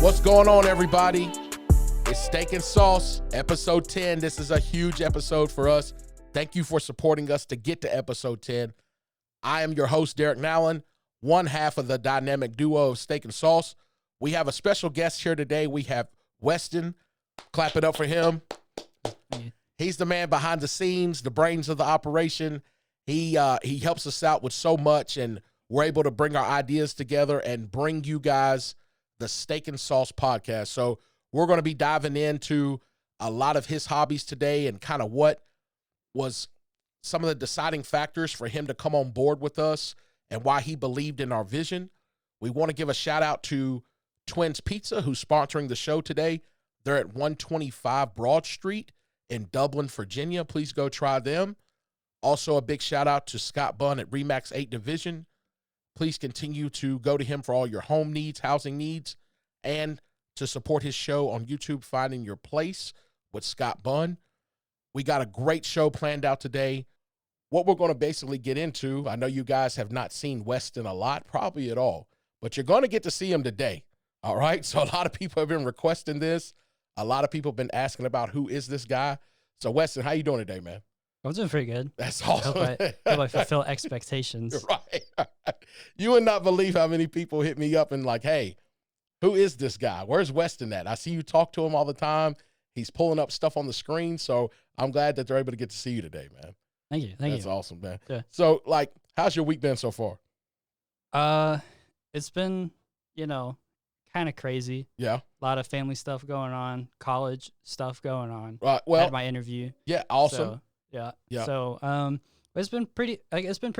What's going on, everybody? It's Steak and Sauce, episode 10. This is a huge episode for us. Thank you for supporting us to get to episode 10. I am your host, Derek Nowlin, one half of the dynamic duo of Steak and Sauce. We have a special guest here today. We have Weston. Clap it up for him. He's the man behind the scenes, the brains of the operation. He helps us out with so much, and we're able to bring our ideas together and bring you guys the Steak and Sauce podcast. So we're going to be diving into a lot of his hobbies today and kind of what was some of the deciding factors for him to come on board with us and why he believed in our vision. We want to give a shout out to Twins Pizza, who's sponsoring the show today. They're at 125 Broad Street in Dublin, Virginia. Please go try them. Also, a big shout out to Scott Bunn at Remax 8 Division. Please continue to go to him for all your home needs, housing needs, and to support his show on YouTube, Finding Your Place with Scott Bunn. We got a great show planned out today. What we're going to basically get into, I know you guys have not seen Weston a lot, probably at all, but you're going to get to see him today, all right? So a lot of people have been requesting this. A lot of people have been asking about who is this guy. So, Weston, how you doing today, man? I'm doing pretty good. That's awesome. I hope I fulfill expectations. Right. You would not believe how many people hit me up and like, hey, who is this guy? Where's Weston at? I see you talk to him all the time. He's pulling up stuff on the screen. So I'm glad that they're able to get to see you today, man. Thank you. That's awesome, man. Yeah. So, like, how's your week been so far? It's been, kind of crazy. Yeah. A lot of family stuff going on, college stuff going on. Well, had my interview. Yeah, awesome. So, yeah. So, it's been pretty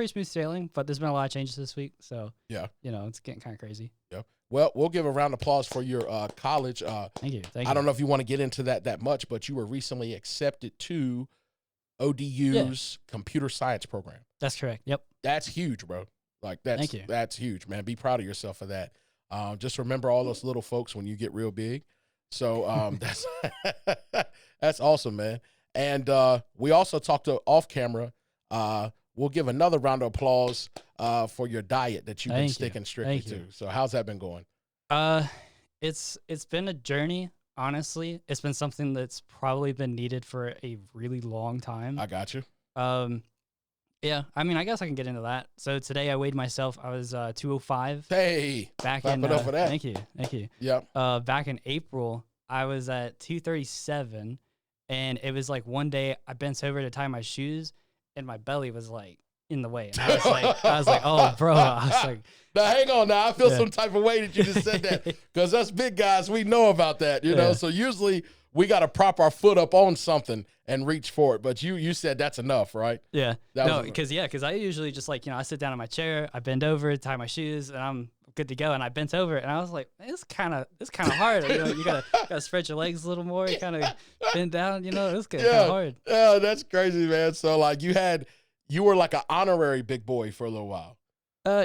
smooth sailing, but there's been a lot of changes this week. So, yeah, it's getting kind of crazy. Yeah. Well, we'll give a round of applause for your college. Thank you. I don't know if you want to get into that much, but you were recently accepted to ODU's computer science program. That's correct. Yep. That's huge, bro. Like, Thank you. That's huge, man. Be proud of yourself for that. Just remember all those little folks when you get real big. So that's that's awesome, man. And we also talked to off camera. We'll give another round of applause for your diet that you've been sticking strictly to. So how's that been going? It's been a journey, honestly. It's been something that's probably been needed for a really long time. I got you. Yeah, I mean, I guess I can get into that. So today I weighed myself. I was 205. Hey, back clap in it up for that. Thank you. Yeah. Back in April, I was at 237, and it was like one day I bent over to tie my shoes, and my belly was like in the way. And I was like, oh, bro. I was like, now hang on. Now I feel some type of way that you just said that, because us big guys, we know about that, you know. So usually we got to prop our foot up on something and reach for it. But you said that's enough, right? Yeah. Because I usually just I sit down in my chair, I bend over, tie my shoes, and I'm good to go. And I bent over, and I was like, it's kind of hard. You gotta spread your legs a little more. You kind of bend down. It's kind of hard. Yeah, that's crazy, man. So like you were like an honorary big boy for a little while.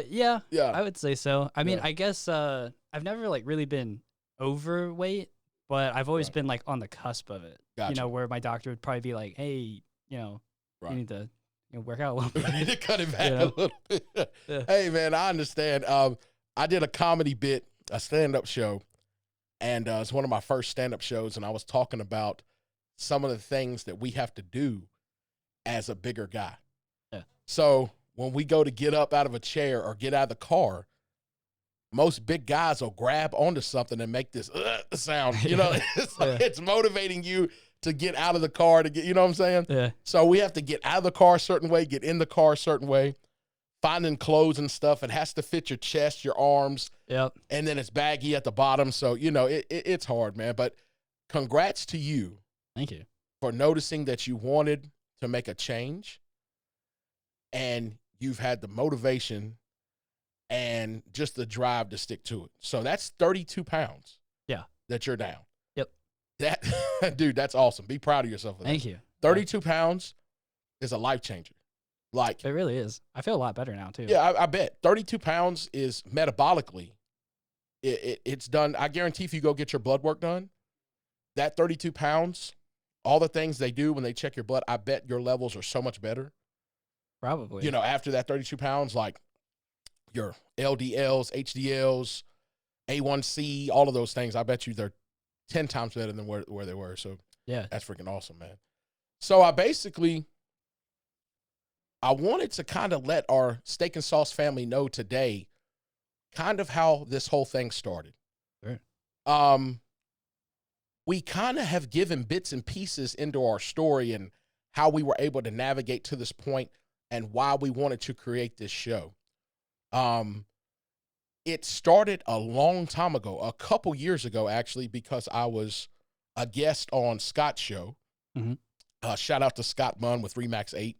Yeah, I would say so. I mean, I guess I've never really been overweight, but I've always been on the cusp of it. Gotcha. Where my doctor would probably be like, hey, you need to work out a little bit. You need to cut it back a little bit. Yeah. Hey, man, I understand. I did a comedy bit, a stand-up show, and it's one of my first stand-up shows, and I was talking about some of the things that we have to do as a bigger guy. Yeah. So when we go to get up out of a chair or get out of the car, most big guys will grab onto something and make this sound. It's motivating you to get out of the car, to get, you know what I'm saying? Yeah. So we have to get out of the car a certain way, get in the car a certain way, finding clothes and stuff. It has to fit your chest, your arms. Yep. And then it's baggy at the bottom. So, it's hard, man. But congrats to you. Thank you. For noticing that you wanted to make a change, and you've had the motivation and just the drive to stick to it. So that's 32 pounds. Yeah. That you're down. Yep. That, dude, that's awesome. Be proud of yourself for that. Thank you. 32 pounds is a life changer. Like, it really is. I feel a lot better now too. Yeah, I bet 32 pounds is metabolically. It's done. I guarantee if you go get your blood work done, that 32 pounds, all the things they do when they check your blood, I bet your levels are so much better. Probably. After that 32 pounds, like your LDLs, HDLs, A1C, all of those things. I bet you they're 10 times better than where they were. So Yeah. that's freaking awesome, man. So I wanted to kind of let our Steak and Sauce family know today kind of how this whole thing started. Sure. We kind of have given bits and pieces into our story and how we were able to navigate to this point and why we wanted to create this show. It started a long time ago, a couple years ago, actually, because I was a guest on Scott's show. Mm-hmm. Shout out to Scott Munn with Remax 8.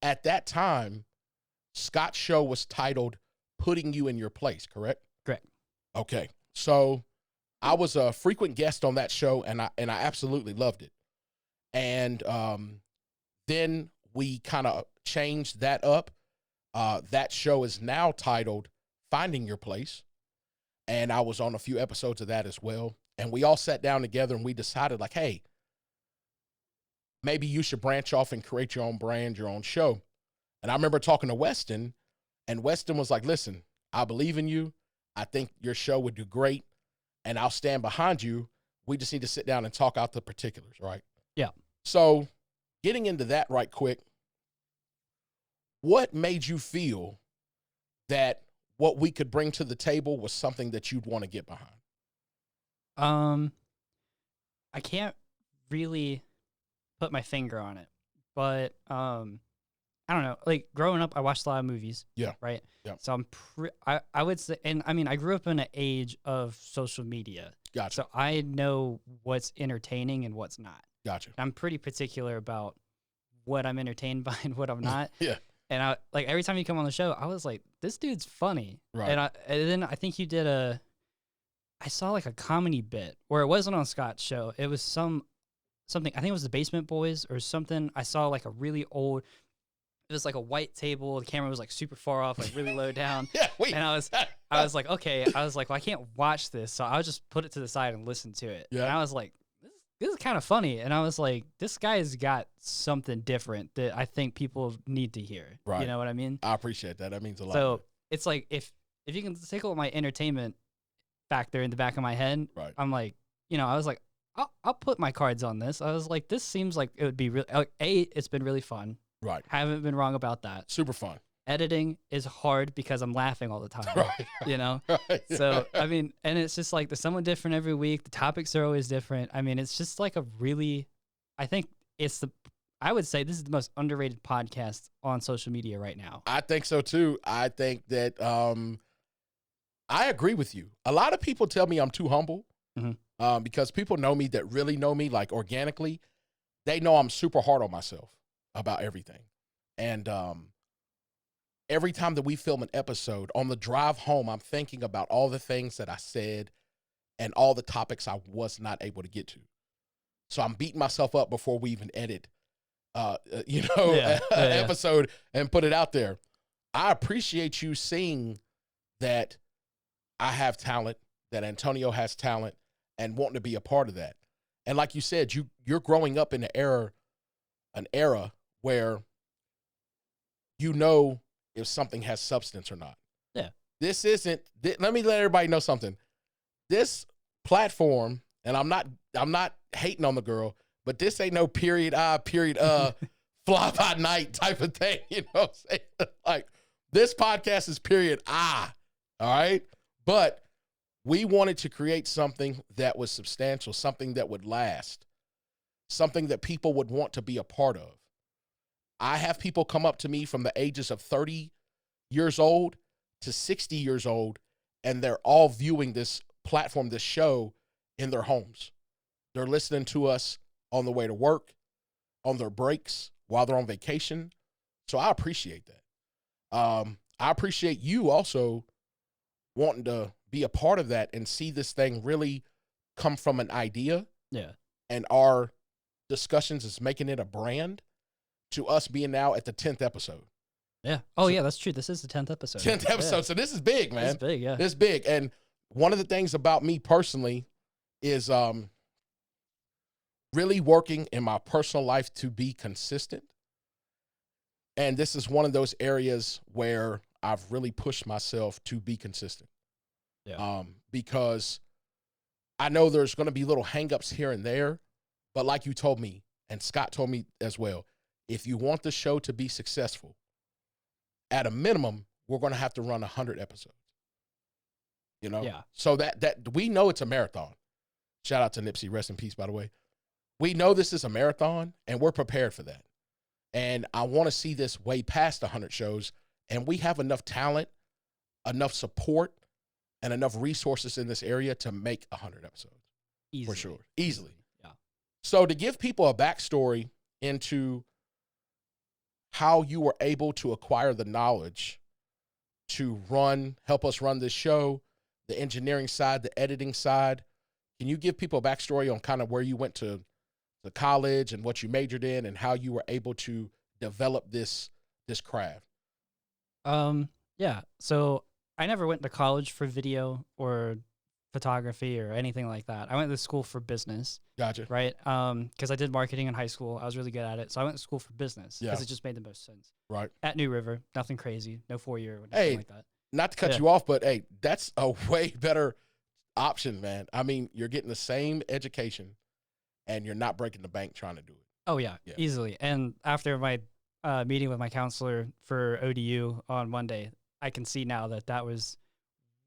At that time, Scott's show was titled Putting You in Your Place, correct? Correct. Okay. So I was a frequent guest on that show, and I absolutely loved it. And then we kind of changed that up. That show is now titled Finding Your Place, and I was on a few episodes of that as well. And we all sat down together and we decided, like, hey, maybe you should branch off and create your own brand, your own show. And I remember talking to Weston, and Weston was like, listen, I believe in you. I think your show would do great, and I'll stand behind you. We just need to sit down and talk out the particulars, right? Yeah. So getting into that right quick, what made you feel that what we could bring to the table was something that you'd want to get behind? I can't really put my finger on it, but I don't know. Like growing up, I watched a lot of movies. Yeah. Right. Yeah. So I would say, and I mean, I grew up in an age of social media. Gotcha. So I know what's entertaining and what's not. Gotcha. I'm pretty particular about what I'm entertained by and what I'm not. Yeah. And I like every time you come on the show, I was like, this dude's funny. Right. And then I think you did I saw like a comedy bit where it wasn't on Scott's show. It was something, I think it was the Basement Boys or something. I saw like a really old, it was like a white table. The camera was like super far off, like really low down. Yeah. Wait. And I was like, okay. I was like, well, I can't watch this. So I'll just put it to the side and listen to it. Yeah. And I was like, this is kind of funny. And I was like, this guy's got something different that I think people need to hear. Right. You know what I mean? I appreciate that. That means a lot. So it's like, if you can tickle my entertainment factor in the back of my head, Right. I'm like, I was like, I'll put my cards on this. I was like, this seems like it would be really, it's been really fun. Right. Haven't been wrong about that. Super fun. Editing is hard because I'm laughing all the time. Right. You know? Right. So, I mean, and it's just like there's someone different every week. The topics are always different. I mean, it's just like I think I would say this is the most underrated podcast on social media right now. I think so too. I think that I agree with you. A lot of people tell me I'm too humble because people know me that really know me, like organically. They know I'm super hard on myself about everything. And every time that we film an episode, on the drive home, I'm thinking about all the things that I said and all the topics I was not able to get to. So I'm beating myself up before we even edit, episode and put it out there. I appreciate you seeing that I have talent, that Antonio has talent, and wanting to be a part of that. And like you said, you're growing up in an era where you know if something has substance or not. Yeah. Let me let everybody know something. This platform, and I'm not hating on the girl, but this ain't no period fly by night type of thing. You know what I'm saying? Like, this podcast is period all right? But we wanted to create something that was substantial, something that would last, something that people would want to be a part of. I have people come up to me from the ages of 30 years old to 60 years old, and they're all viewing this platform, this show, in their homes. They're listening to us on the way to work, on their breaks, while they're on vacation. So I appreciate that. I appreciate you also wanting to be a part of that and see this thing really come from an idea. Yeah. And our discussions is making it a brand to us being now at the 10th episode. Yeah. Oh, yeah, that's true. This is the 10th episode. 10th episode. Yeah. So this is big, man. It's big, yeah. It's big. And one of the things about me personally is really working in my personal life to be consistent. And this is one of those areas where I've really pushed myself to be consistent. Yeah. Because I know there's going to be little hangups here and there, but like you told me, and Scott told me as well, if you want the show to be successful, at a minimum, we're going to have to run 100 episodes. You know? Yeah. So that we know it's a marathon. Shout out to Nipsey, rest in peace, by the way. We know this is a marathon, and we're prepared for that. And I want to see this way past 100 shows, and we have enough talent, enough support, and enough resources in this area to make 100 episodes. Easily. For sure. Easily. Yeah. So to give people a backstory into how you were able to acquire the knowledge to help us run this show, the engineering side, the editing side, can you give people a backstory on kind of where you went to college and what you majored in and how you were able to develop this craft? Yeah. So I never went to college for video or photography or anything like that. I went to school for business. Gotcha. Right. Because I did marketing in high school. I was really good at it. So I went to school for business because it just made the most sense. Right. At New River, nothing crazy, no 4-year or Hey, anything like that. Not to cut you off, but hey, that's a way better option, man. I mean, you're getting the same education and you're not breaking the bank trying to do it. Oh, yeah, Yeah. easily. And after my meeting with my counselor for ODU on Monday, I can see now that was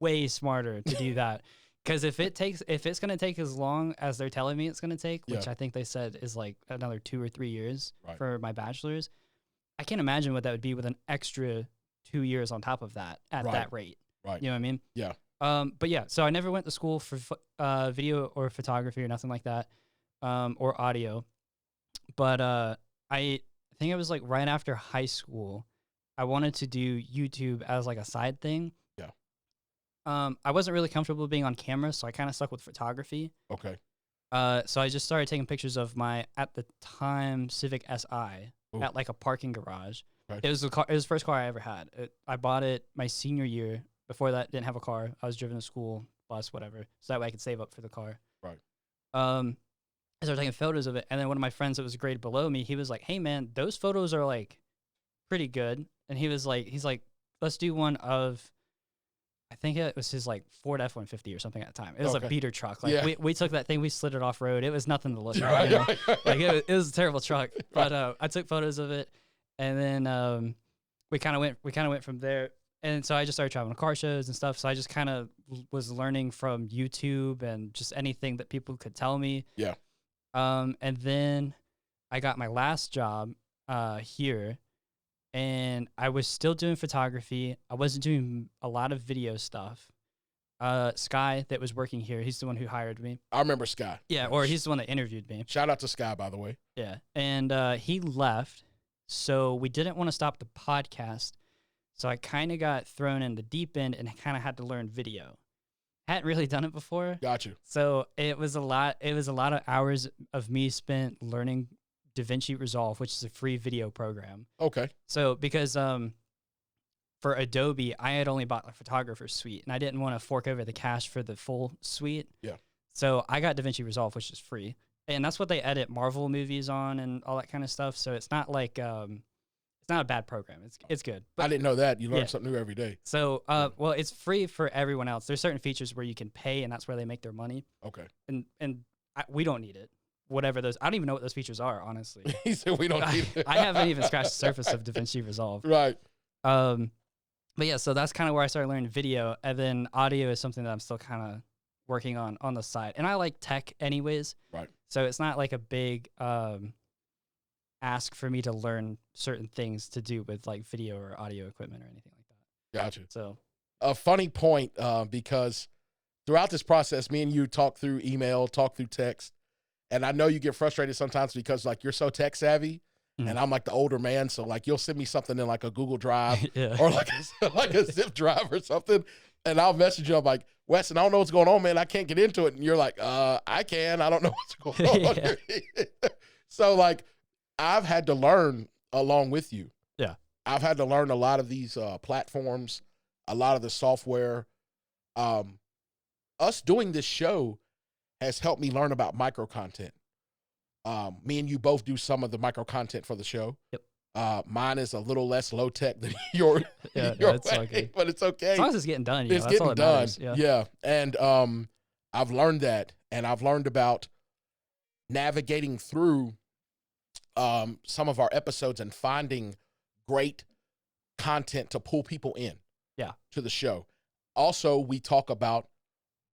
way smarter to do that. Because if it's going to take as long as they're telling me it's going to take, which I think they said is like another 2 or 3 years for my bachelor's, I can't imagine what that would be with an extra 2 years on top of that at that rate. Right. You know what I mean? Yeah. But yeah, so I never went to school for video or photography or nothing like that, or audio. But I think it was like right after high school, I wanted to do YouTube as like a side thing. Yeah. I wasn't really comfortable being on camera, so I kind of stuck with photography. Okay. So I just started taking pictures of my, at the time, Civic SI at like a parking garage. Right. It was the first car I ever had. I bought it my senior year. Before that, didn't have a car. I was driven to school, bus, whatever. So that way I could save up for the car. Right. I started taking photos of it, and then one of my friends that was a grade below me, he was like, "Hey man, those photos are like pretty good." And he's like, "Let's do one of," I think it was his like Ford F-150 or something at the time. It was a beater truck. Like we took that thing, we slid it off road. It was nothing to look at. You know? Like it was a terrible truck. But I took photos of it, and then we kind of went from there. And so I just started traveling to car shows and stuff. So I just kind of was learning from YouTube and just anything that people could tell me. Yeah. And then I got my last job here, and I was still doing photography. I wasn't doing a lot of video stuff. Sky, that was working here, he's the one who hired me. I remember Sky. Yeah, or he's the one that interviewed me. Shout out to Sky, by the way. Yeah. And he left, so we didn't want to stop the podcast. So I kind of got thrown in the deep end and kind of had to learn video. Hadn't really done it before. Got you. So it was a lot of hours of me spent learning DaVinci Resolve, which is a free video program. Okay. So because for Adobe, I had only bought the photographer's suite, and I didn't want to fork over the cash for the full suite. Yeah. So I got DaVinci Resolve, which is free. And that's what they edit Marvel movies on and all that kind of stuff. So it's not like it's not a bad program. It's good. But I didn't know that. You learn something new every day. So, well, it's free for everyone else. There's certain features where you can pay, and that's where they make their money. Okay. And we don't need it. Whatever those, I don't even know what those features are, honestly. He said we don't need it. I haven't even scratched the surface of DaVinci Resolve. Right. But yeah, so that's kind of where I started learning video, and then audio is something that I'm still kind of working on the side. And I like tech anyways. Right. So it's not like a big ask for me to learn certain things to do with like video or audio equipment or anything like that. Gotcha. So a funny point, because throughout this process, me and you talk through email, talk through text, and I know you get frustrated sometimes because like you're so tech savvy, and I'm like the older man, so like you'll send me something in like a Google Drive or like a zip drive or something, and I'll message you. I'm like, Weston, I don't know what's going on, man. I can't get into it, and you're like, I can. I don't know what's going on. So like, I've had to learn along with you. Yeah. I've had to learn a lot of these platforms, a lot of the software. Us doing this show has helped me learn about micro content. Me and you both do some of the micro content for the show. Yep. Mine is a little less low tech than your, Yeah, your it's all way, good. but it's okay. As long as it's getting done, It's that's all getting that done. matters. Yeah. Yeah. And I've learned that, and I've learned about navigating through some of our episodes and finding great content to pull people in to the show. Also, we talk about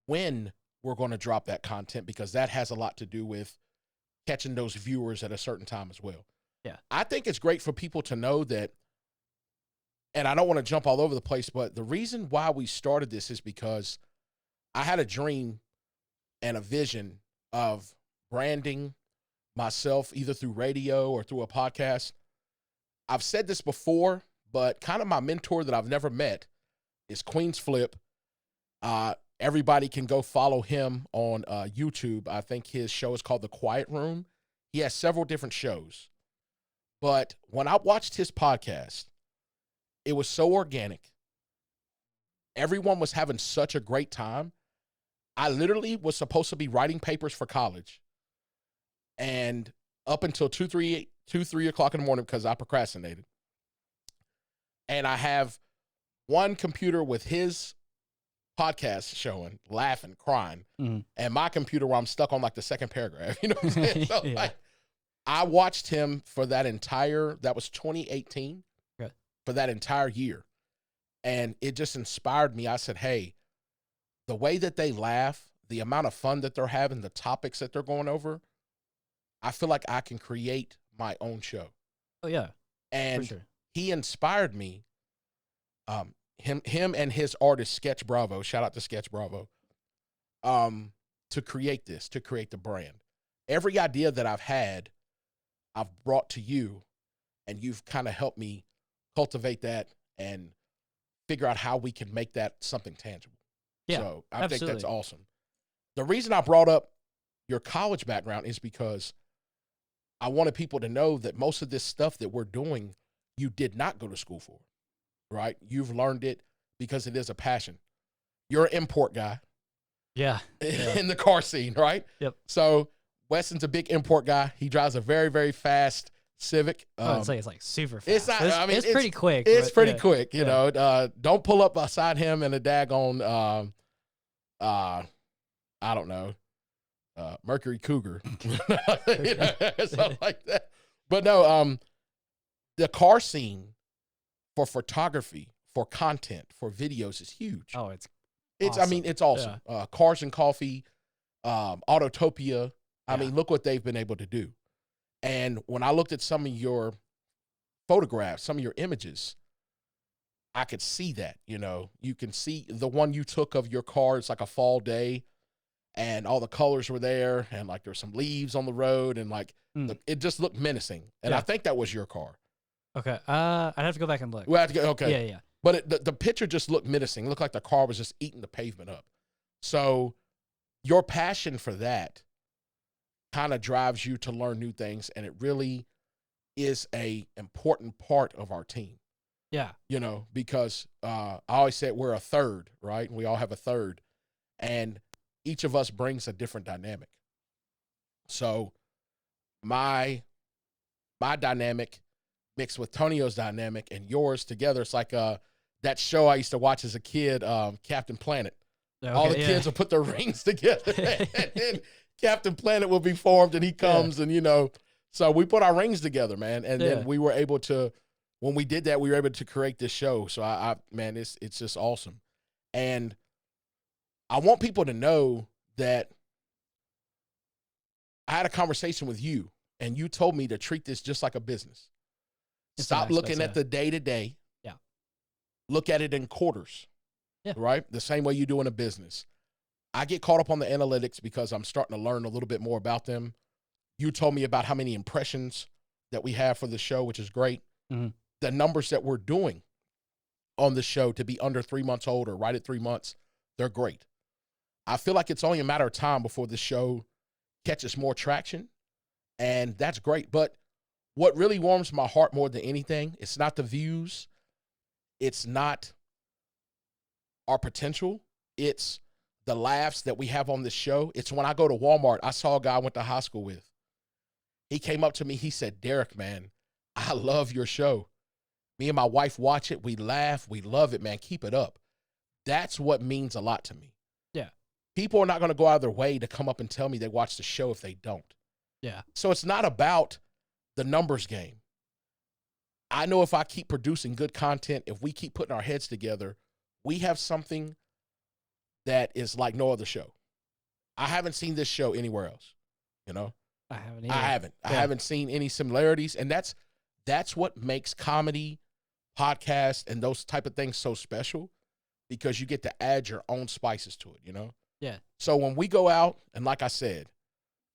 when we're going to drop that content, because that has a lot to do with catching those viewers at a certain time as well. Yeah. I think it's great for people to know that, and I don't want to jump all over the place, but the reason why we started this is because I had a dream and a vision of branding myself either through radio or through a podcast. I've said this before, but kind of my mentor that I've never met is Queen's Flip. Everybody can go follow him on YouTube. I think his show is called The Quiet Room. He has several different shows. But when I watched his podcast, it was so organic. Everyone was having such a great time. I literally was supposed to be writing papers for college. And up until 3 o'clock in the morning, because I procrastinated. And I have one computer with his podcast showing, laughing, crying, and my computer where I'm stuck on like the second paragraph. You know what I'm saying? So like, I watched him for that was 2018, for that entire year. And it just inspired me. I said, hey, the way that they laugh, the amount of fun that they're having, the topics that they're going over, I feel like I can create my own show. Oh, yeah. And for sure. He inspired me, him and his artist, Sketch Bravo, shout out to Sketch Bravo, to create the brand. Every idea that I've had, I've brought to you, and you've kind of helped me cultivate that and figure out how we can make that something tangible. Yeah, so I absolutely. think that's awesome. The reason I brought up your college background is because I wanted people to know that most of this stuff that we're doing, you did not go to school for, right? You've learned it because it is a passion. You're an import guy. Yeah. In the car scene, right? Yep. So Weston's a big import guy. He drives a very, very fast Civic. It's like super fast. It's not, it's pretty quick. It's pretty quick, you know. Don't pull up beside him in a daggone, I don't know, Mercury Cougar, you know, something like that. But no, the car scene for photography, for content, for videos is huge. Oh, it's awesome. I mean, it's awesome. Yeah. Cars and Coffee, Autotopia. I mean, look what they've been able to do. And when I looked at some of your photographs, some of your images, I could see that, you know. You can see the one you took of your car. It's like a fall day, and all the colors were there, and like there's some leaves on the road, and like it just looked menacing. And I think that was your car. Okay. I'd have to go back and look. We have to go. Okay. Yeah. But the picture just looked menacing. It looked like the car was just eating the pavement up. So your passion for that kind of drives you to learn new things, and it really is a important part of our team. Yeah. You know, because I always say we're a third, right? We all have a third, and each of us brings a different dynamic. So my dynamic mixed with Tonio's dynamic and yours together, it's like that show I used to watch as a kid, Captain Planet. Okay, all the kids will put their rings together, and then Captain Planet will be formed, and he comes, and you know, so we put our rings together, man, and then we were able to. When we did that, we were able to create this show. So I man, it's just awesome, and I want people to know that I had a conversation with you, and you told me to treat this just like a business. Stop looking at the day-to-day. Yeah. Look at it in quarters. Yeah. Right? The same way you do in a business. I get caught up on the analytics because I'm starting to learn a little bit more about them. You told me about how many impressions that we have for the show, which is great. Mm-hmm. The numbers that we're doing on the show to be under 3 months old or right at 3 months, they're great. I feel like it's only a matter of time before the show catches more traction, and that's great. But what really warms my heart more than anything, it's not the views, it's not our potential, it's the laughs that we have on this show. It's when I go to Walmart, I saw a guy I went to high school with. He came up to me, he said, "Derek, man, I I love your show. Me and my wife watch it. We laugh. We love it, man. Keep it up. That's what means a lot to me. Yeah. People are not going to go out of their way to come up and tell me they watch the show if they don't. Yeah. So it's not about the numbers game. I know if I keep producing good content, if we keep putting our heads together, we have something that is like no other show. I haven't seen this show anywhere else, you know? I haven't either. I haven't seen any similarities, and that's what makes comedy, podcasts, and those type of things so special, because you get to add your own spices to it, you know? Yeah. So when we go out, and like I said,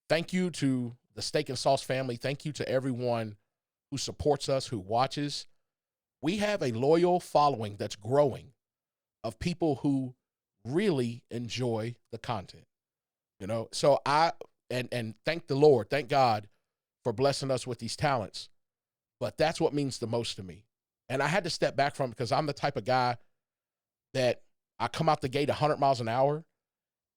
thank you to the Steak and Sauce family. Thank you to everyone who supports us, who watches. We have a loyal following that's growing of people who really enjoy the content, you know? So and thank the Lord, thank God for blessing us with these talents. But that's what means the most to me. And I had to step back from it because I'm the type of guy that I come out the gate 100 miles an hour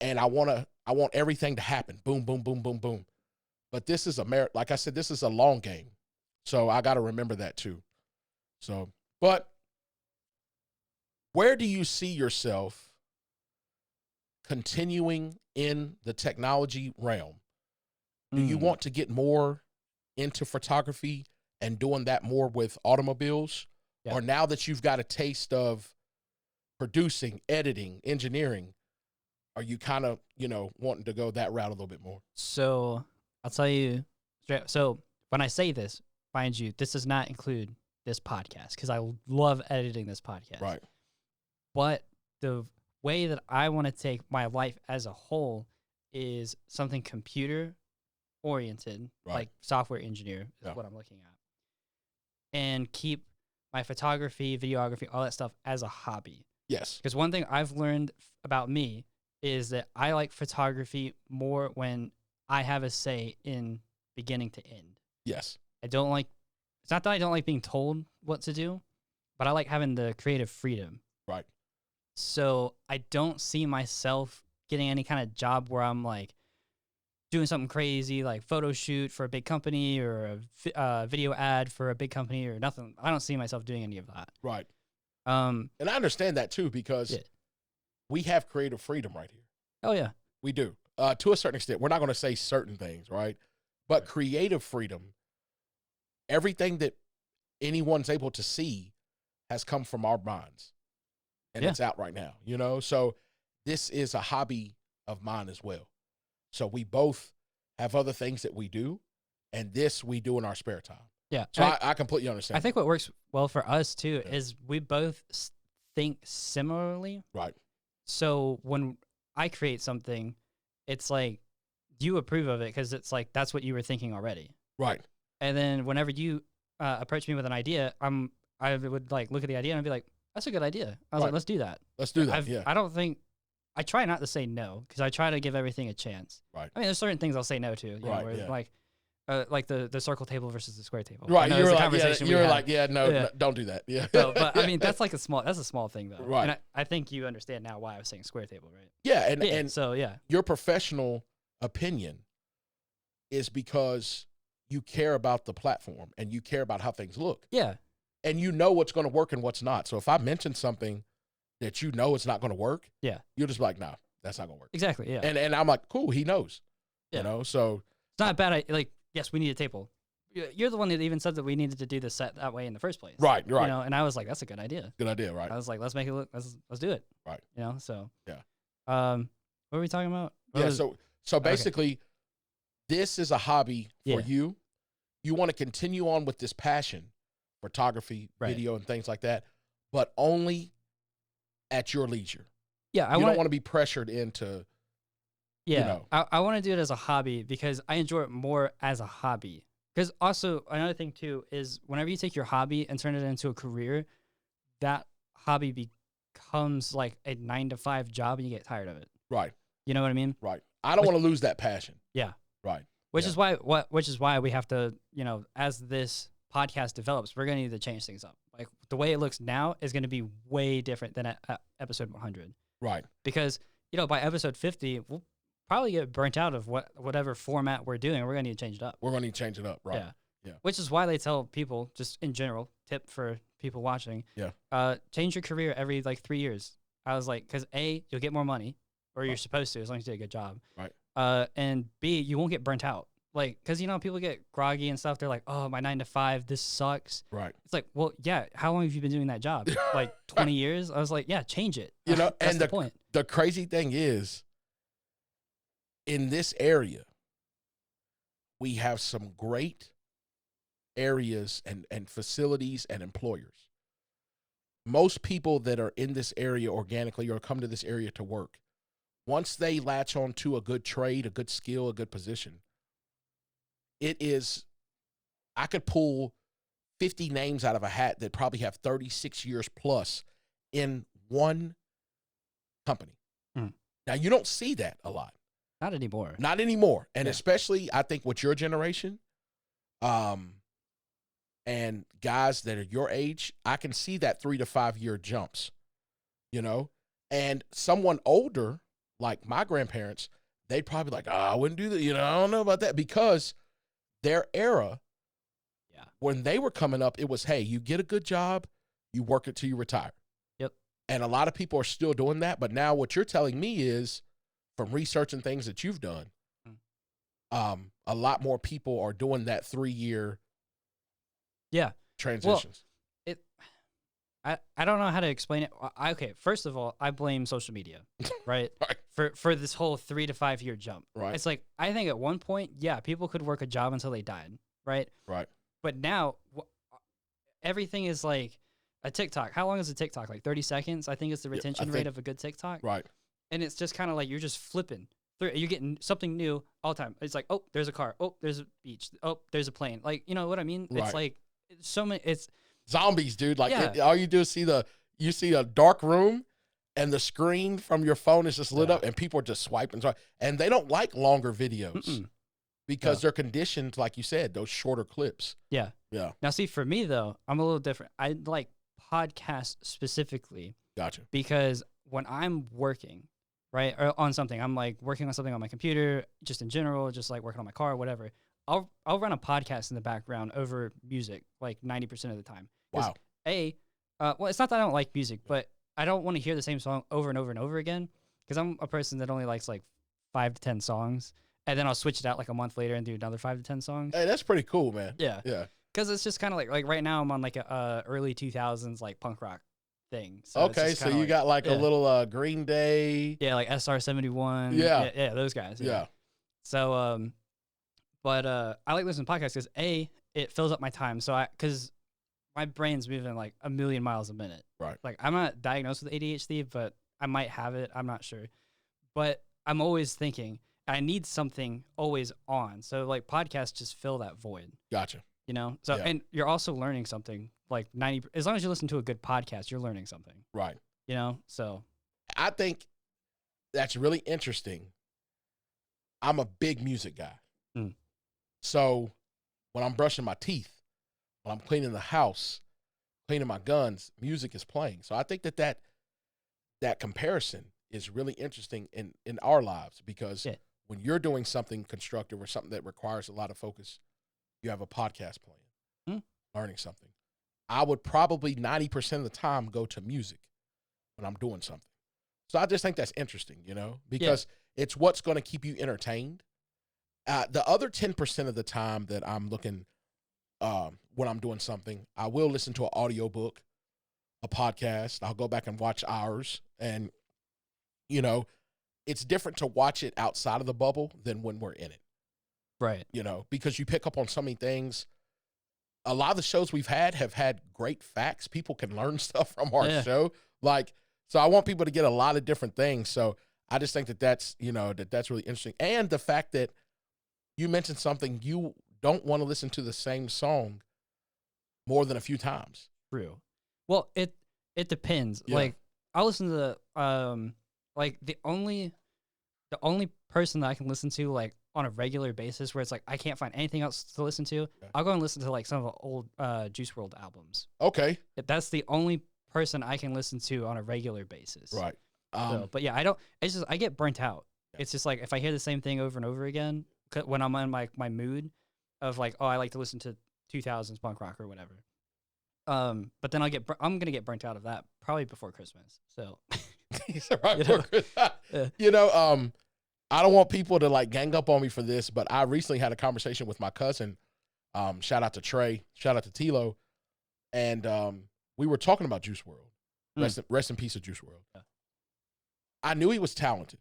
and I want everything to happen. Boom, boom, boom, boom, boom. But this is like I said, this is a long game. So I got to remember that too. So, but where do you see yourself continuing in the technology realm? Do you want to get more into photography and doing that more with automobiles? Yeah. Or now that you've got a taste of producing, editing, engineering, are you kind of, wanting to go that route a little bit more? So I'll tell you straight. So when I say this, mind you, this does not include this podcast because I love editing this podcast. Right. But the way that I want to take my life as a whole is something computer oriented, right. Like software engineer is what I'm looking at, and keep my photography, videography, all that stuff as a hobby. Yes. Because one thing I've learned about me is that I like photography more when I have a say in beginning to end. Yes. It's not that I don't like being told what to do, but I like having the creative freedom. Right. So I don't see myself getting any kind of job where I'm like doing something crazy, like photo shoot for a big company or a video ad for a big company or nothing. I don't see myself doing any of that. Right. And I understand that too, because we have creative freedom right here. Oh yeah, we do. To a certain extent, we're not going to say certain things, right? But creative freedom, everything that anyone's able to see has come from our minds, and it's out right now, So this is a hobby of mine as well. So we both have other things that we do, and this we do in our spare time. Yeah. So I completely understand. I think what works well for us too is we both think similarly. Right. So when I create something, it's like you approve of it because it's like that's what you were thinking already. Right. And then whenever you approach me with an idea, I would like look at the idea and I'd be like, "That's a good idea." I was like, "Let's do that." Let's do that. I don't think. I try not to say no because I try to give everything a chance. Right. I mean, there's certain things I'll say no to. You know, where like the circle table versus the square table. Right. You were like, no, don't do that. Yeah. So, but I mean, that's like a small thing though. Right. And I think you understand now why I was saying square table, right? Yeah. And so your professional opinion is because you care about the platform and you care about how things look. Yeah. And you know what's going to work and what's not. So if I mention something that you know it's not going to work, you're just like, no, that's not going to work. Exactly, yeah. And I'm like, cool, he knows. So it's not bad. Yes, we need a table. You're the one that even said that we needed to do the set that way in the first place. Right. And I was like, that's a good idea. Good idea, right? I was like, let's make it look. Let's do it. Right. So yeah. What were we talking about? So basically, this is a hobby for you. You want to continue on with this passion, photography, video, and things like that, but only at your leisure. Yeah, you don't want to be pressured into. Yeah, I want to do it as a hobby because I enjoy it more as a hobby. Because also another thing too is whenever you take your hobby and turn it into a career, that hobby becomes like a 9-to-5 job and you get tired of it. Right. You know what I mean? Right. I don't want to lose that passion. Yeah. Right. Which is why we have to, as this podcast develops, we're going to need to change things up. Like the way it looks now is going to be way different than at episode 100. Right. Because, by episode 50, we'll probably get burnt out of whatever format we're doing. We're going to need to change it up. We're going to need to change it up. Right. Yeah. Which is why they tell people, just in general, tip for people watching. Yeah. Change your career every like 3 years. I was like, because A, you'll get more money, or you're supposed to, as long as you do a good job. Right. And B, you won't get burnt out. Like, because people get groggy and stuff. They're like, oh, my 9 to 5, this sucks. Right. It's like, well, yeah. How long have you been doing that job? Like 20 years. I was like, yeah, change it. That's and the point. The crazy thing is, in this area, we have some great areas and facilities and employers. Most people that are in this area organically or come to this area to work, once they latch on to a good trade, a good skill, a good position, I could pull 50 names out of a hat that probably have 36 years plus in one company. Now, you don't see that a lot. Not anymore. Not anymore. And especially, I think, with your generation, and guys that are your age, I can see that 3 to 5 year jumps, and someone older, like my grandparents, they'd probably be like, I wouldn't do that. I don't know about that, because their era, when they were coming up, it was, hey, you get a good job, you work it till you retire. Yep. And a lot of people are still doing that. But now what you're telling me is, from researching things that you've done, a lot more people are doing that 3-year transitions. Well, I don't know how to explain it. Okay, first of all, I blame social media, right? Right. For this whole 3 to 5 year jump. Right. It's like, I think at one point, people could work a job until they died, right? Right. But now, everything is like a TikTok. How long is a TikTok? Like 30 seconds? I think it's the retention rate of a good TikTok. Right. And it's just kind of like you're just flipping through. You're getting something new all the time. It's like, oh, there's a car. Oh, there's a beach. Oh, there's a plane. Like, you know what I mean? Right. It's like so many. It's zombies, dude. Like all you do is you see a dark room, and the screen from your phone is just lit up, and people are just swiping. And they don't like longer videos because they're conditioned, like you said, those shorter clips. Yeah. Yeah. Now, see, for me though, I'm a little different. I like podcasts specifically. Gotcha. Because when I'm working, right, or on something, I'm like working on something on my computer, just in general, just like working on my car, whatever. I'll run a podcast in the background over music like 90% of the time. Wow. Well, it's not that I don't like music, but I don't want to hear the same song over and over and over again, because I'm a person that only likes like 5 to 10 songs, and then I'll switch it out like a month later and do another 5 to 10 songs. Hey, that's pretty cool, man. Yeah. Yeah. Because it's just kind of like right now I'm on like a early 2000s like punk rock thing. So okay, so you got like a little Green Day. Yeah, like SR-71. Yeah. Yeah, those guys. Yeah. So, but I like listening to podcasts because it fills up my time. So because my brain's moving like a million miles a minute. Right. Like, I'm not diagnosed with ADHD, but I might have it. I'm not sure. But I'm always thinking I need something always on. So like podcasts just fill that void. Gotcha. So and you're also learning something. Like 90, as long as you listen to a good podcast, you're learning something. Right. So I think that's really interesting. I'm a big music guy. So when I'm brushing my teeth, when I'm cleaning the house, cleaning my guns, music is playing. So I think that comparison is really interesting in our lives, because when you're doing something constructive or something that requires a lot of focus, you have a podcast playing, learning something. I would probably 90% of the time go to music when I'm doing something. So I just think that's interesting, because it's what's going to keep you entertained. The other 10% of the time that I'm looking, when I'm doing something, I will listen to an audiobook, a podcast. I'll go back and watch ours. And, it's different to watch it outside of the bubble than when we're in it. Right. Because you pick up on so many things. A lot of the shows we've have had great facts. People can learn stuff from our show. So I want people to get a lot of different things. So I just think that's really interesting. And the fact that you mentioned something, you don't want to listen to the same song more than a few times. True. Well, it depends. Yeah. Like, I'll listen to the only person that I can listen to like on a regular basis, where it's like I can't find anything else to listen to. Okay. I'll go and listen to like some of the old Juice WRLD albums. Okay. That's the only person I can listen to on a regular basis. Right. But yeah, I don't. It's just I get burnt out. Yeah. It's just like if I hear the same thing over and over again, when I'm in my mood of like, oh, I like to listen to 2000s punk rock or whatever. But then I'm gonna get burnt out of that probably before Christmas. So, You know, I don't want people to like gang up on me for this, but I recently had a conversation with my cousin. Shout out to Trey, shout out to Tilo, and we were talking about Juice World. Rest in peace of Juice World. Yeah. I knew he was talented.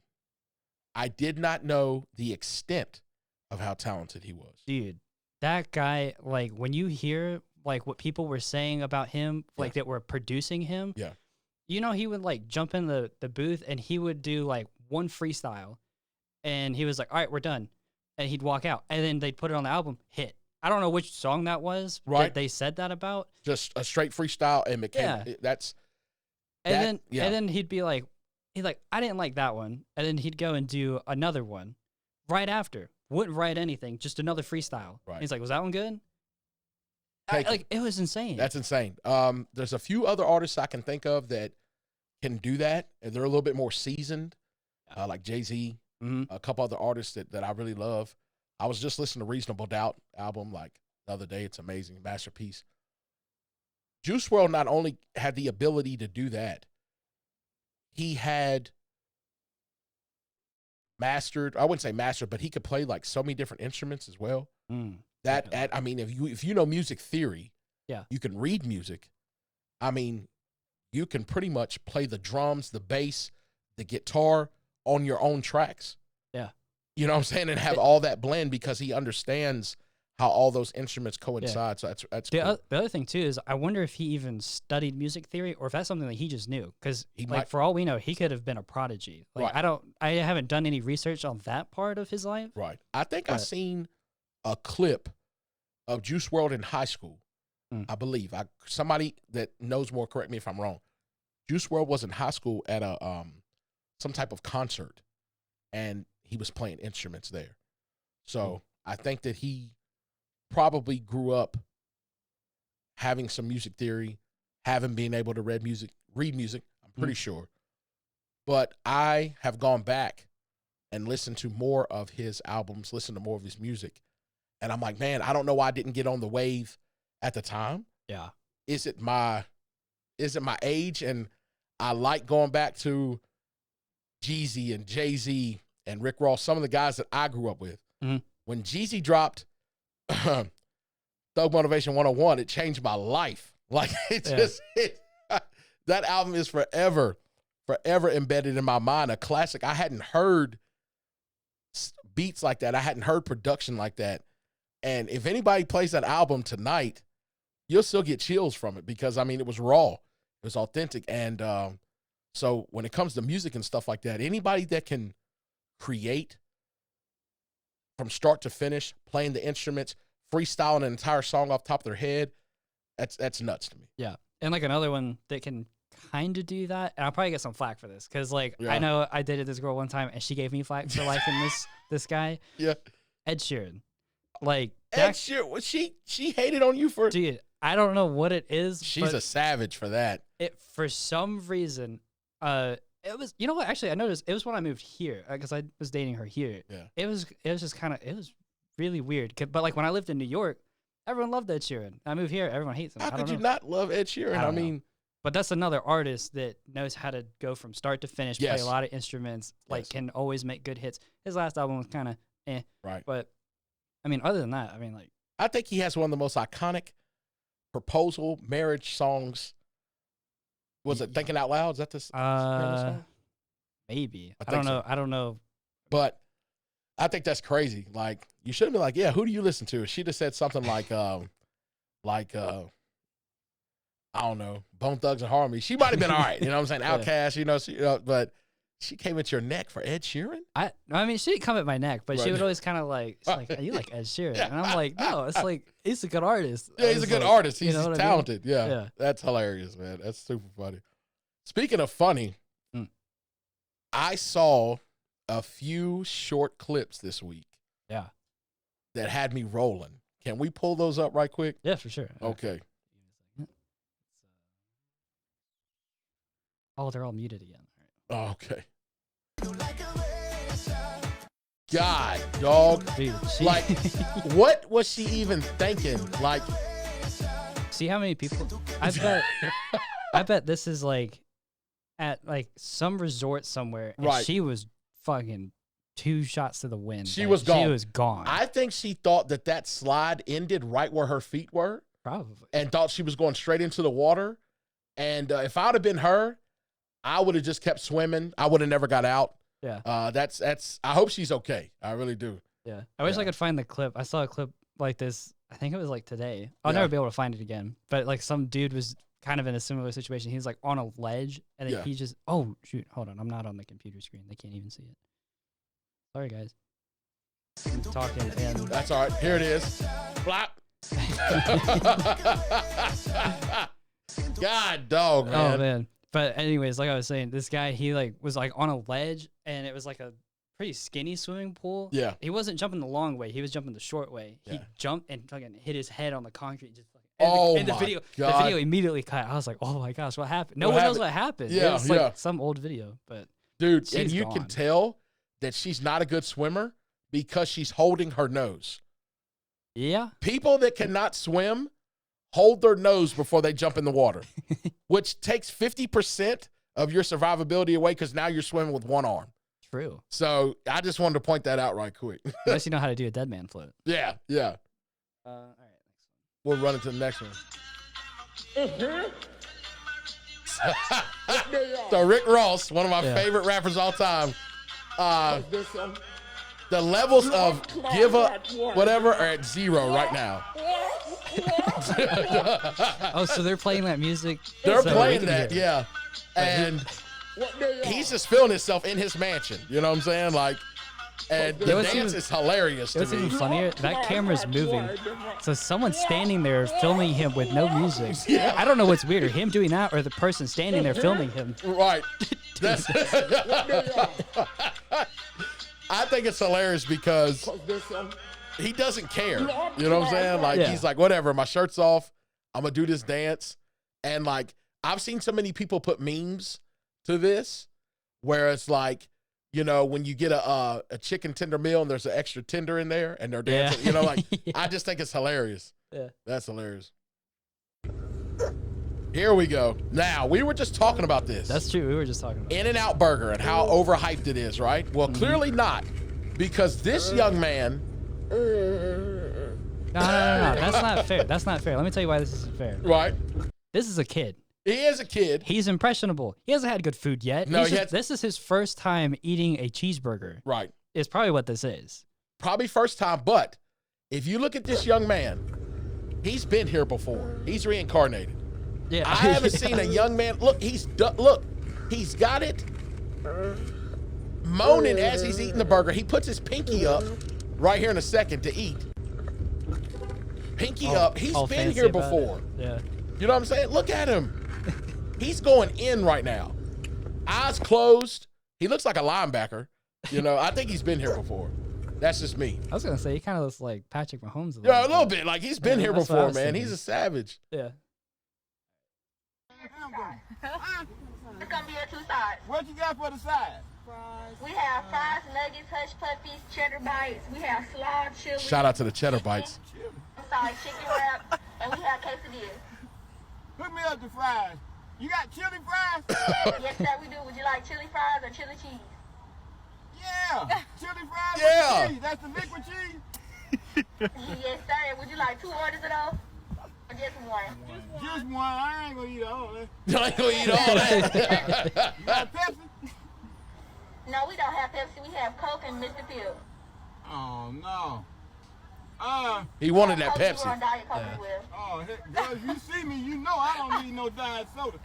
I did not know the extent of how talented he was. Dude, that guy, like when you hear like what people were saying about him, like that were producing him, yeah, you know, he would like jump in the booth and he would do like one freestyle, and he was like, "All right, we're done," and he'd walk out, and then they'd put it on the album, hit. I don't know which song that was that they said that about. Just a straight freestyle, and became and then he'd be like, I didn't like that one, and then he'd go and do another one right after. Wouldn't write anything, just another freestyle. Right. He's like, was that one good? Like it was insane. That's insane. There's a few other artists I can think of that can do that, and they're a little bit more seasoned, like Jay-Z, a couple other artists that I really love. I was just listening to Reasonable Doubt album like the other day. It's amazing, masterpiece. Juice WRLD not only had the ability to do that, he had mastered, I wouldn't say mastered, but he could play like so many different instruments as well. I mean, if you know music theory, you can read music. I mean, you can pretty much play the drums, the bass, the guitar on your own tracks. Yeah. You know what I'm saying? And have all that blend because he understands how all those instruments coincide. So that's cool. The other thing too is I wonder if he even studied music theory or if that's something that he just knew. Because like for all we know, he could have been a prodigy. Like I haven't done any research on that part of his life. Right. I think I seen a clip of Juice WRLD in high school. I believe. Somebody that knows more, correct me if I'm wrong. Juice WRLD was in high school at a some type of concert, and he was playing instruments there. So I think that he probably grew up having some music theory, having been able to read music. I'm pretty sure. But I have gone back and listened to more of his albums, listened to more of his music, and I'm like, man, I don't know why I didn't get on the wave at the time. Yeah. Is it my age? And I like going back to Jeezy and Jay-Z and Rick Ross, some of the guys that I grew up with. When Jeezy dropped Thug Motivation 101, it changed my life. Like that album is forever embedded in my mind. A classic. I hadn't heard beats like that. I hadn't heard production like that. And if anybody plays that album tonight, you'll still get chills from it because, I mean, it was raw. It was authentic. And so when it comes to music and stuff like that, anybody that can create from start to finish, playing the instruments, freestyling an entire song off the top of their head, that's nuts to me. Yeah. And like another one that can kind of do that, and I'll probably get some flack for this because like I know I dated this girl one time and she gave me flack for liking this guy. Yeah. Ed Sheeran. Like Ed Sheeran, she hated on you for, dude, I don't know what it is. She's a savage for that. It for some reason, it was, you know what? Actually, I noticed it was when I moved here because I was dating her here. Yeah. It was just kind of, it was really weird. But like when I lived in New York, everyone loved Ed Sheeran. I moved here, everyone hates him. How could you not love Ed Sheeran? I mean, but that's another artist that knows how to go from start to finish, play a lot of instruments, like can always make good hits. His last album was kind of right. But I mean, other than that, I mean, like, I think he has one of the most iconic proposal marriage songs. Was it Thinking Out Loud? Is that this song? Maybe. I don't know. I don't know. But I think that's crazy. Like, you should have been like, yeah, who do you listen to? She'd have said something like I don't know, Bone Thugs and Harmony. She might have been all right. You know what I'm saying? Outkast, you know, but she came at your neck for Ed Sheeran? I mean, she didn't come at my neck, but she would always kind of like, she's like, you like Ed Sheeran. And I'm like, no, it's like, he's a good artist. Yeah, he's a good artist. He's talented. I mean? Yeah. That's hilarious, man. That's super funny. Speaking of funny, I saw a few short clips this week. Yeah. That had me rolling. Can we pull those up right quick? Yeah, for sure. Okay. Oh, they're all muted again. Oh, okay. God, dog. Dude, Like, what was she even thinking? Like, see how many people? I bet this is like at like some resort somewhere. And Right. she was fucking 2 shots to the wind. She Like, was gone. She was gone. I think she thought that slide ended right where her feet were. Probably. And thought she was going straight into the water. And if I would have been her, I would have just kept swimming. I would have never got out. Yeah. That's. I hope she's okay. I really do. Yeah. I wish I could find the clip. I saw a clip like this. I think it was like today. I'll Yeah. never be able to find it again. But like some dude was kind of in a similar situation. He was like on a ledge and then he just, oh shoot, hold on. I'm not on the computer screen. They can't even see it. Sorry guys. I'm talking and That's all right. Here it is. Flop. God, dog, man. oh man. But anyways, like I was saying, this guy, he like was like on a ledge and it was like a pretty skinny swimming pool. Yeah. He wasn't jumping the long way. He was jumping the short way. He Yeah. jumped and fucking hit his head on the concrete. Just fucking, Oh and the my video, God. the video immediately cut. I was like, oh my gosh, what happened? No What one knows happened? what happened. Yeah, It was like yeah. some old video, but Dude, She's and you can gone. tell that she's not a good swimmer because she's holding her nose. yeah. People that cannot swim hold their nose before they jump in the water, which takes 50% of your survivability away because now you're swimming with one arm. True. So I just wanted to point that out right quick. Unless you know how to do a dead man float. Yeah. All right. We'll run into the next one. So Rick Ross, one of my favorite rappers all time, the levels of give up, whatever, are at 0 right now. Oh, so they're playing that music. They're so we playing can that, hear it. yeah. And he's just feeling himself in his mansion. You know what I'm saying? Like, and the what's dance even- is hilarious to What's even me. funnier? That camera's moving. So someone's standing there filming him with no music. Yeah. I don't know what's weirder, him doing that or the person standing there filming him. Right. That's I think it's hilarious because he doesn't care. You know what I'm saying? Like, Yeah. he's like, whatever, my shirt's off. I'm going to do this dance. And, like, I've seen so many people put memes to this where it's like, you know, when you get a chicken tender meal and there's an extra tender in there and they're dancing, Yeah. you know, like, Yeah. I just think it's hilarious. Yeah. That's hilarious. Here we go. Now, we were just talking about this. That's true. We were just talking about In-N-Out Burger and how overhyped it is, right? Well, clearly not, because this young man, No. That's not fair. That's not fair. Let me tell you why this isn't fair. right? This is a kid. He is a kid, He's impressionable. He hasn't had good food yet. No, This is his first time eating a cheeseburger. right? Is probably what this is. Probably first time, but if you look at this young man, he's been here before. He's reincarnated. Yeah. I haven't seen a young man. Look, he's got it moaning as he's eating the burger. He puts his pinky up right here in a second to eat. Pinky up. He's all been fancy here about before. it. Yeah. You know what I'm saying? Look at him. He's going in right now. Eyes closed. He looks like a linebacker. You know, I think he's been here before. That's just me. I was gonna say he kind of looks like Patrick Mahomes. Yeah, a little bit. Like, he's been Yeah, here that's what I before, was man. thinking. He's a savage. Yeah. It's gonna be a 2 sides. What you got for the side? We have fries, nuggets, hush puppies, cheddar bites. We have slaw, chili. Shout out to the cheddar bites. I'm sorry, chicken wrap, and we have quesadillas. Put me up the fries. You got chili fries? Yes, sir, we do. Would you like chili fries or chili cheese? Yeah. Chili fries Yeah. with cheese. That's the liquid cheese? Yes, sir. Would you like 2 orders of those? Or just one? Just one. I ain't gonna eat all that. I ain't gonna eat all that. You got Pepsi? No, we don't have Pepsi. We have Coke and Mr. Pibb. Oh, no. He wanted that Coke you on Pepsi. Diet Coke as well. Oh, heck, girl, if you see me, you know I don't need no diet soda.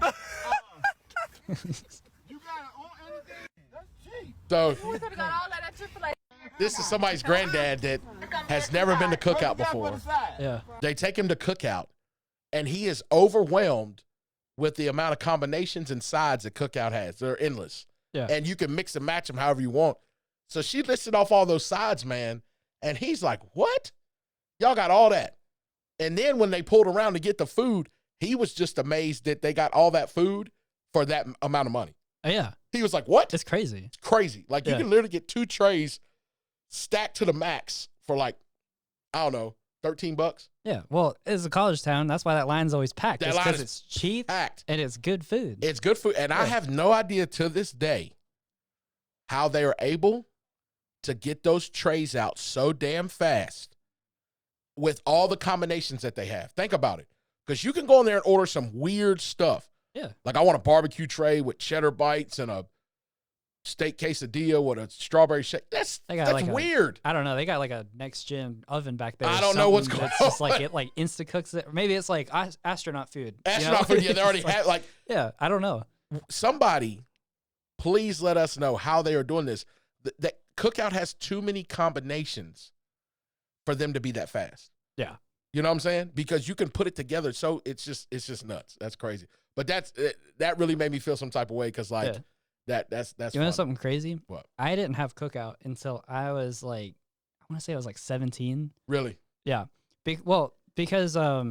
You got it on anything? That's cheap. So We could have got all that at Chick-fil-A. this is somebody's granddad that has never been to What you cookout got for before. the side? Yeah. They take him to cookout, and he is overwhelmed with the amount of combinations and sides that cookout has. They're endless. Yeah. And you can mix and match them however you want. So she listed off all those sides, man, and he's like, what? Y'all got all that. And then when they pulled around to get the food, he was just amazed that they got all that food for that amount of money. Oh, yeah. He was like, what? It's crazy. It's crazy. Like, you Yeah. can literally get 2 trays stacked to the max for like, I don't know, $13. Yeah. Well, it's a college town. That's why that line's always packed. That It's line because is it's cheap packed. and it's good food. It's good food. And I have no idea to this day how they are able to get those trays out so damn fast with all the combinations that they have. Think about it. Because you can go in there and order some weird stuff. Yeah. Like I want a barbecue tray with cheddar bites and a steak quesadilla with a strawberry shake. That's like weird. I don't know. They got like a next gen oven back there. I or don't know what's something going that's on. Just like it like insta cooks it. Or maybe it's like astronaut food. Astronaut food, yeah, they already It's like- have like Yeah, I don't know. somebody please let us know how they are doing this. That Cookout has too many combinations for them to be that fast. Yeah. You know what I'm saying? Because you can put it together. So it's just nuts. That's crazy. But that really made me feel some type of way because like that's You know fun. something crazy? What? I didn't have Cookout until I was like, I want to say I was like 17. Really? Yeah. Because I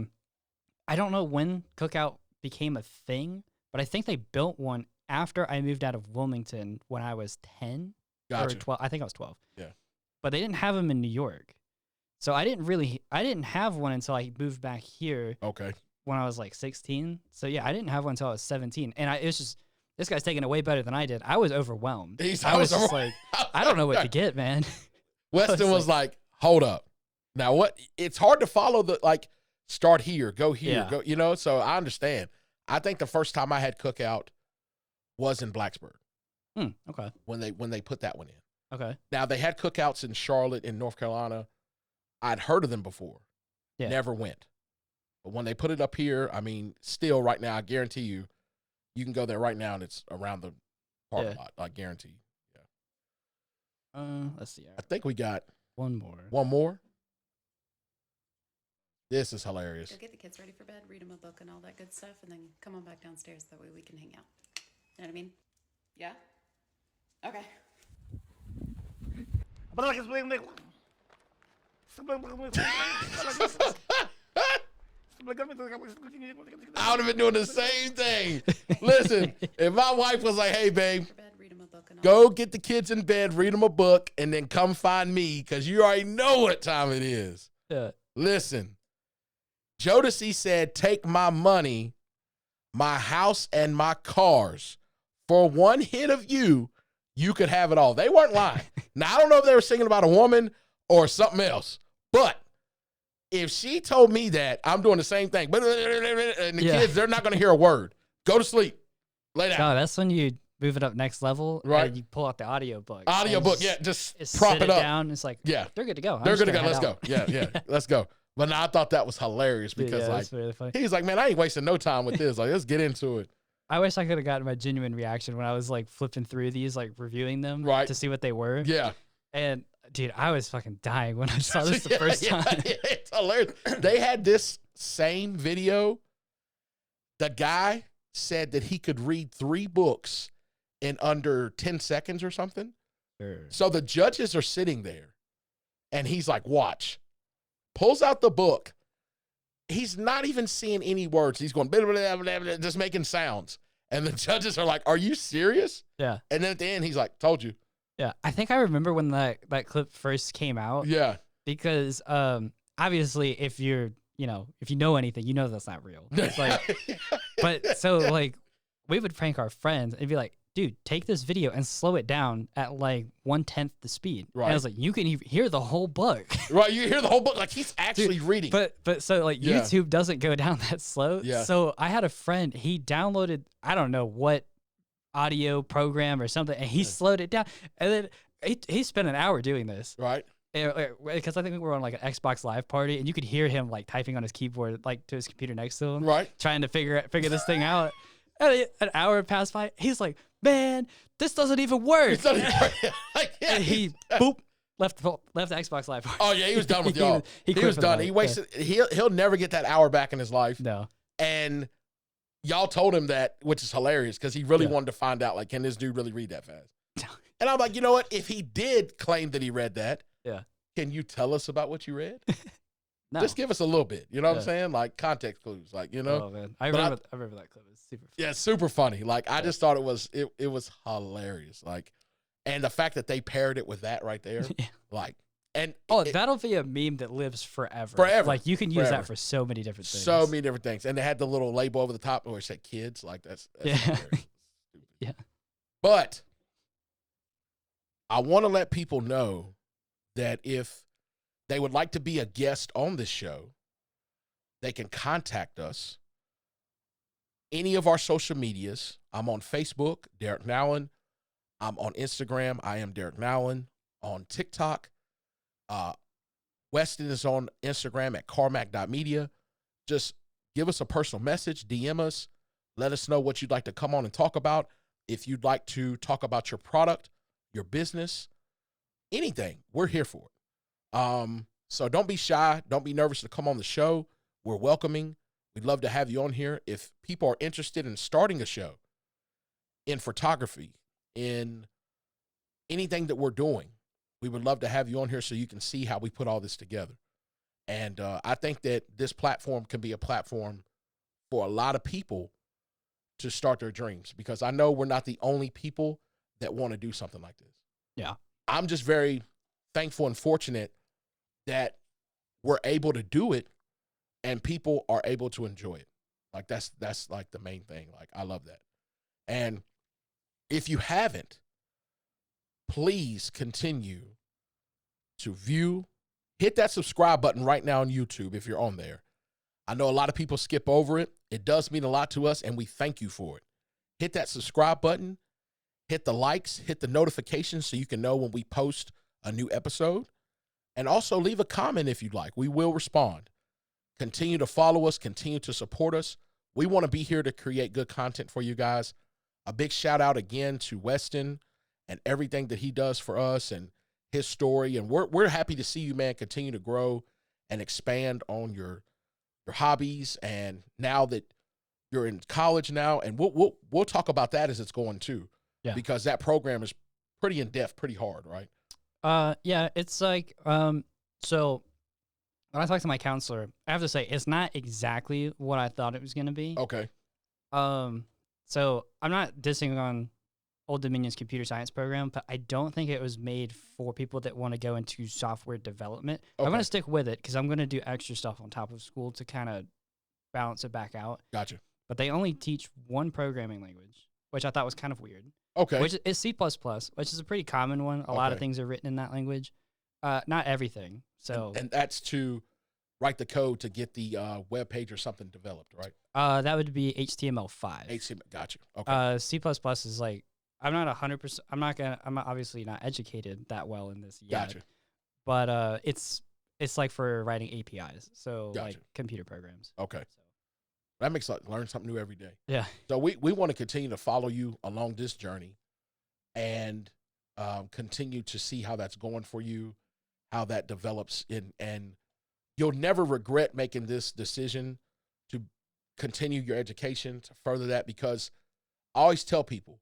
don't know when Cookout became a thing, but I think they built one after I moved out of Wilmington when I was 10 Gotcha. or 12. I think I was 12. Yeah. But they didn't have them in New York. So I didn't have one until I moved back here Okay. when I was like 16. So yeah, I didn't have one until I was 17. And it was just, this guy's taking it way better than I did. I was overwhelmed. I was just like, I don't know what to get, man. Weston was like, hold up. Now what? It's hard to follow the like start here, go here, Yeah. go, so I understand. I think the first time I had Cookout was in Blacksburg Okay. when they put that one in. Okay. Now they had cookouts in Charlotte in North Carolina. I'd heard of them before. Yeah. Never went. But when they put it up here, I mean, still right now, I guarantee you can go there right now and it's around the parking lot. I guarantee you. Yeah. Let's see. I think we got One more. one more. This is hilarious. Go get the kids ready for bed, read them a book and all that good stuff, and then come on back downstairs. That way we can hang out. You know what I mean? Yeah? Okay. I would have been doing the same thing. Listen, if my wife was like, hey, babe, For bed, read them a book and all go get the kids in bed, read them a book, and then come find me because you already know what time it is. Yeah. Listen, Jodeci said, take my money, my house, and my cars. For one hit of you, you could have it all. They weren't lying. Now, I don't know if they were singing about a woman or something else, but if she told me that, I'm doing the same thing. And the kids, they're not going to hear a word. Go to sleep. Lay down. No, that's when you move it up next level. Right. And you pull out the audiobook. Audiobook, and yeah, just just prop sit it up. down. It's like, Yeah. they're good to go. I'm They're just going to go. gonna Let's head go. out. Yeah, let's go. But no, I thought that was hilarious because, yeah, like, that's really funny. he's like, man, I ain't wasting no time with this. Like, let's get into it. I wish I could have gotten my genuine reaction when I was like flipping through these, like reviewing them Right. to see what they were. Yeah. And dude, I was fucking dying when I saw this the first time. It's hilarious. They had this same video. The guy said that he could read 3 books in under 10 seconds or something. Sure. So the judges are sitting there and he's like, watch. Pulls out the book. He's not even seeing any words. He's going, blah, blah, blah, blah, blah, just making sounds. And the judges are like, are you serious? Yeah. And then at the end, he's like, told you. Yeah. I think I remember when that clip first came out. Yeah. Because obviously if you know anything, you know that's not real. It's like, but so like we would prank our friends and be like, dude, take this video and slow it down at like 1/10 the speed. Right. And I was like, you can hear the whole book. Right. You hear the whole book. Like he's actually reading. But so like Yeah. YouTube doesn't go down that slow. Yeah. So I had a friend, he downloaded, I don't know what audio program or something, and he slowed it down. And then he spent an hour doing this. Right. Because I think we were on like an Xbox Live party, and you could hear him like typing on his keyboard, like to his computer next to him, Right. trying to figure this thing out. And an hour passed by. He's like, "Man, this doesn't even work." It's not even like, yeah, And he boop left the Xbox Live party. Oh yeah, he was done with y'all. He He quit was for the done. night, He yeah. wasted. He'll never get that hour back in his life. No. And y'all told him that, which is hilarious because he really Yeah. wanted to find out, like, can this dude really read that fast? And I'm like, you know what? If he did claim that he read that, Yeah. can you tell us about what you read? No. Just give us a little bit. You know what I'm Yeah. saying? Like context clues. Like, you know? Oh man, I But remember that clip. It's super. Yeah, super funny. Like I just thought it was hilarious. Like, And the fact that they paired it with that right there, Yeah. like, and Oh, it- that'll be a meme that lives forever. Forever. Like you can use Forever. that for so many different things. so many different things. And they had the little label over the top where it said kids. Like that's Yeah. hilarious. Yeah. But I want to let people know that if they would like to be a guest on this show, they can contact us. Any of our social medias. I'm on Facebook, Derek Nowlin. I'm on Instagram. I am Derek Nowlin. On TikTok, Weston is on Instagram at carmack.media. Just give us a personal message, DM us. Let us know what you'd like to come on and talk about. If you'd like to talk about your product, your business, anything, we're here for it. So don't be shy. Don't be nervous to come on the show. We're welcoming. We'd love to have you on here. If people are interested in starting a show in photography, in anything that we're doing, we would love to have you on here so you can see how we put all this together. And I think that this platform can be a platform for a lot of people to start their dreams, because I know we're not the only people that want to do something like this. Yeah. I'm just very thankful and fortunate that we're able to do it and people are able to enjoy it. Like that's like the main thing. Like I love that. And if you haven't, please continue to view, hit that subscribe button right now on YouTube if you're on there. I know a lot of people skip over it. It does mean a lot to us, and we thank you for it. Hit that subscribe button, hit the likes, hit the notifications so you can know when we post a new episode, and also leave a comment if you'd like. We will respond. Continue to follow us, continue to support us. We want to be here to create good content for you guys. A big shout out again to Weston and everything that he does for us and his story. And we're happy to see you, man, continue to grow and expand on your hobbies. And now that you're in college now, and we'll talk about that as it's going too. Yeah. Because that program is pretty in depth, pretty hard, right? Yeah, it's like, so when I talked to my counselor, I have to say it's not exactly what I thought it was going to be. Okay. So I'm not dissing on Old Dominion's computer science program, but I don't think it was made for people that want to go into software development. I'm Okay. going to stick with it because I'm going to do extra stuff on top of school to kind of balance it back out. Gotcha. But they only teach one programming language, which I thought was kind of weird. Okay. Which is C++, which is a pretty common one. A lot of Okay. things are written in that language. Not everything. So and that's to write the code to get the web page or something developed, right? that would be HTML5. HTML. Gotcha. Okay. C++ is like, I'm not 100%. I'm obviously not educated that well in this yet. Gotcha. But it's like for writing APIs, so like Gotcha. computer programs. Okay. So, That makes sense. Learn something new every day. yeah. So we want to continue to follow you along this journey and continue to see how that's going for you, how that develops and you'll never regret making this decision to continue your education, to further that, because I always tell people,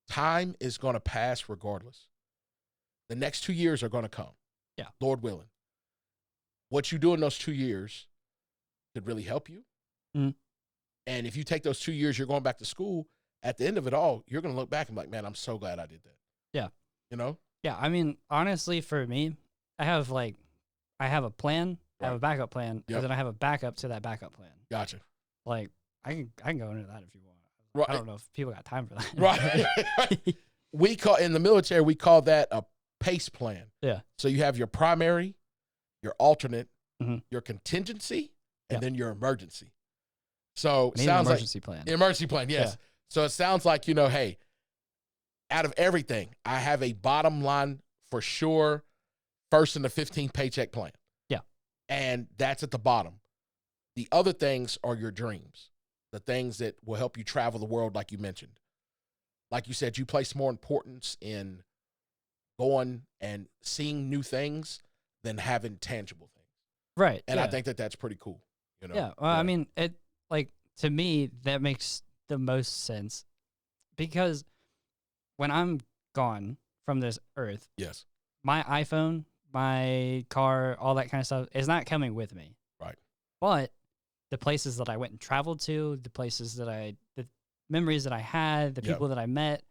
time is going to pass regardless. The next 2 years are going to come. Yeah. Lord willing. What you do in those 2 years could really help you. Mhm. And if you take those 2 years, you're going back to school, at the end of it all, you're going to look back and be like, man, I'm so glad I did that. Yeah. You know? Yeah. I mean, honestly, for me, I have a plan, I have a backup plan, Yep. and then I have a backup to that backup plan. Gotcha. Like I can go into that if you want. Right. I don't know if people got time for that. Right. We call, in the military, we call that a PACE plan. Yeah. So you have your primary, your alternate, Mhm. your contingency, and Yep. then your emergency. So Maybe sounds an emergency plan. like emergency plan. Yes. Yeah. So it sounds like, hey, out of everything, I have a bottom line for sure, first in the 15 paycheck plan. Yeah. And that's at the bottom. The other things are your dreams, the things that will help you travel the world, like you mentioned. Like you said, you place more importance in going and seeing new things than having tangible things. Right. And yeah. I think that that's pretty cool. Yeah. Well, I mean, it like to me that makes the most sense because when I'm gone from this earth, Yes. my iPhone, my car, all that kind of stuff is not coming with me. Right. But the places that I went and traveled to, the places that the memories that I had, the Yep. people that I met,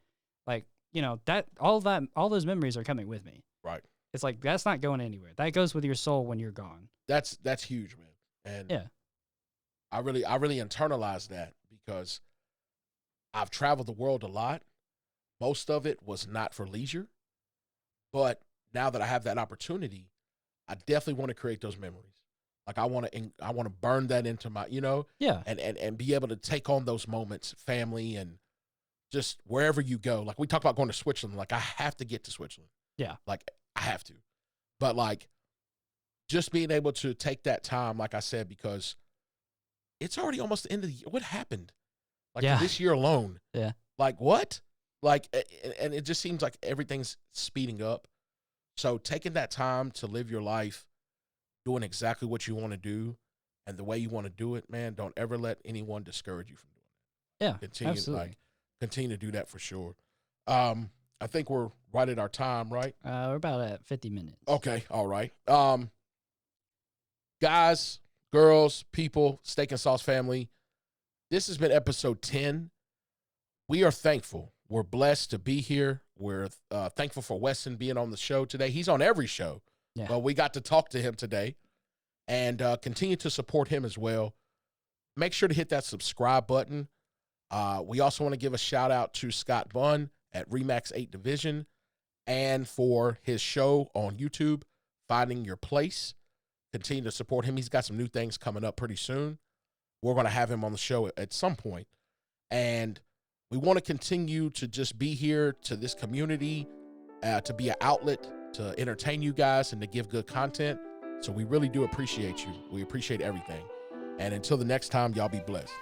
like you know, all those memories are coming with me. Right. It's like, that's not going anywhere. That goes with your soul when you're gone. That's huge, man. And Yeah. I really internalized that because I've traveled the world a lot. Most of it was not for leisure, but now that I have that opportunity, I definitely want to create those memories. Like I want to burn that into my, Yeah. and be able to take on those moments, family and just wherever you go. Like we talk about going to Switzerland, like I have to get to Switzerland. Yeah. Like I have to. But like just being able to take that time, like I said, because it's already almost the end of the year. What happened? Like Yeah. this year alone. Yeah. Like what? Like, and it just seems like everything's speeding up. So taking that time to live your life, doing exactly what you want to do and the way you want to do it, man, don't ever let anyone discourage you from doing it. Yeah. Absolutely. Continue to do that for sure. I think we're right at our time, right? We're about at 50 minutes. Okay. All right. Guys, girls, people, Steak and Sauce family, this has been episode 10. We are thankful. We're blessed to be here. We're thankful for Weston being on the show today. He's on every show, Yeah. but we got to talk to him today and continue to support him as well. Make sure to hit that subscribe button. We also want to give a shout out to Scott Bunn at Remax 8 Division and for his show on YouTube, Finding Your Place. Continue to support him. He's got some new things coming up pretty soon. We're going to have him on the show at some point. And we want to continue to just be here to this community, to be an outlet, to entertain you guys and to give good content. So we really do appreciate you. We appreciate everything. And until the next time, y'all be blessed.